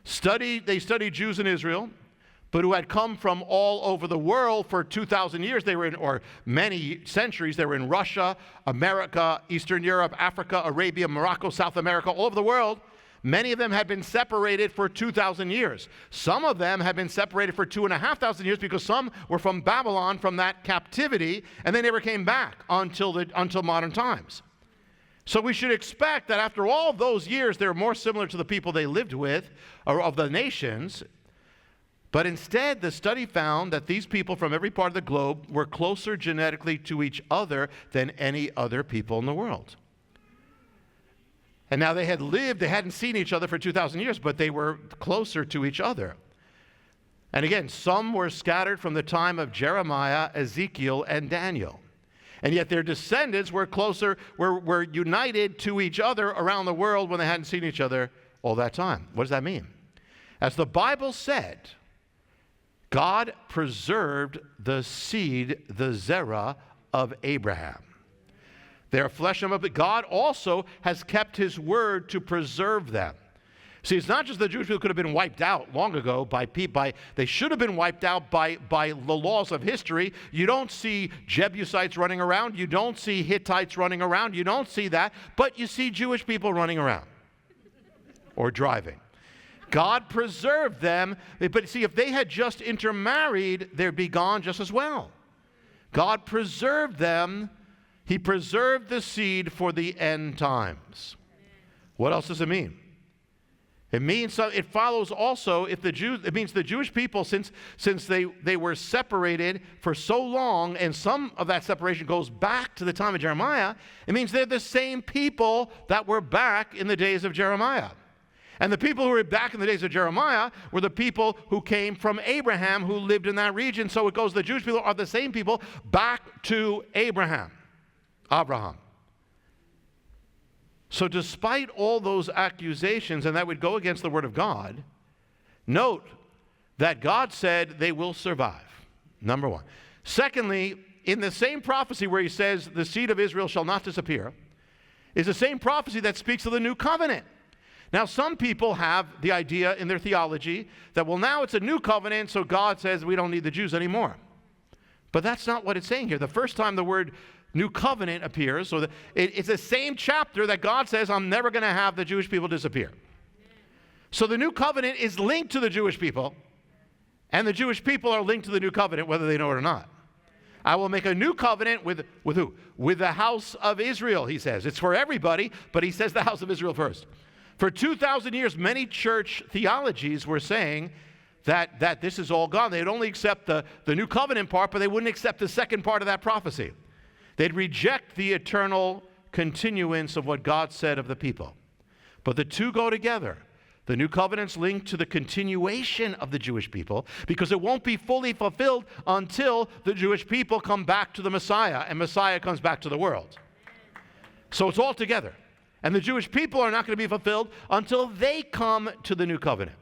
They studied Jews in Israel, but who had come from all over the world for 2,000 years. They were in, or many centuries, they were in Russia, America, Eastern Europe, Africa, Arabia, Morocco, South America, all over the world. Many of them had been separated for 2,000 years. Some of them had been separated for 2,500 years because some were from Babylon, from that captivity, and they never came back until modern times. So we should expect that after all of those years, they're more similar to the people they lived with, or of the nations. But instead, the study found that these people from every part of the globe were closer genetically to each other than any other people in the world. And now they hadn't seen each other for 2,000 years, but they were closer to each other. And again, some were scattered from the time of Jeremiah, Ezekiel, and Daniel. And yet their descendants were were united to each other around the world when they hadn't seen each other all that time. What does that mean? As the Bible said, God preserved the seed, the Zerah, of Abraham. They are flesh and blood, but God also has kept his word to preserve them. See, it's not just the Jewish people could have been wiped out long ago they should have been wiped out by the laws of history. You don't see Jebusites running around. You don't see Hittites running around. You don't see that, but you see Jewish people running around or driving. God preserved them, but see, if they had just intermarried, they'd be gone just as well. God preserved them. He preserved the seed for the end times. What else does it mean? It means, it follows also, it means the Jewish people, since they were separated for so long, and some of that separation goes back to the time of Jeremiah, it means they're the same people that were back in the days of Jeremiah. And the people who were back in the days of Jeremiah were the people who came from Abraham, who lived in that region. So it goes, the Jewish people are the same people back to Abraham. So despite all those accusations, and that would go against the word of God, note that God said they will survive, number one. Secondly, in the same prophecy where he says the seed of Israel shall not disappear, is the same prophecy that speaks of the new covenant. Now, some people have the idea in their theology that, well, now it's a new covenant, so God says we don't need the Jews anymore. But that's not what it's saying here. The first time the word new covenant appears, so it's the same chapter that God says, I'm never going to have the Jewish people disappear. So the new covenant is linked to the Jewish people, and the Jewish people are linked to the new covenant, whether they know it or not. I will make a new covenant with who? With the house of Israel, he says. It's for everybody, but he says the house of Israel first. For 2,000 years, many church theologies were saying that this is all gone. They'd only accept the new covenant part, but they wouldn't accept the second part of that prophecy. They'd reject the eternal continuance of what God said of the people. But the two go together. The new covenant's linked to the continuation of the Jewish people because it won't be fully fulfilled until the Jewish people come back to the Messiah and Messiah comes back to the world. So it's all together. And the Jewish people are not going to be fulfilled until they come to the new covenant.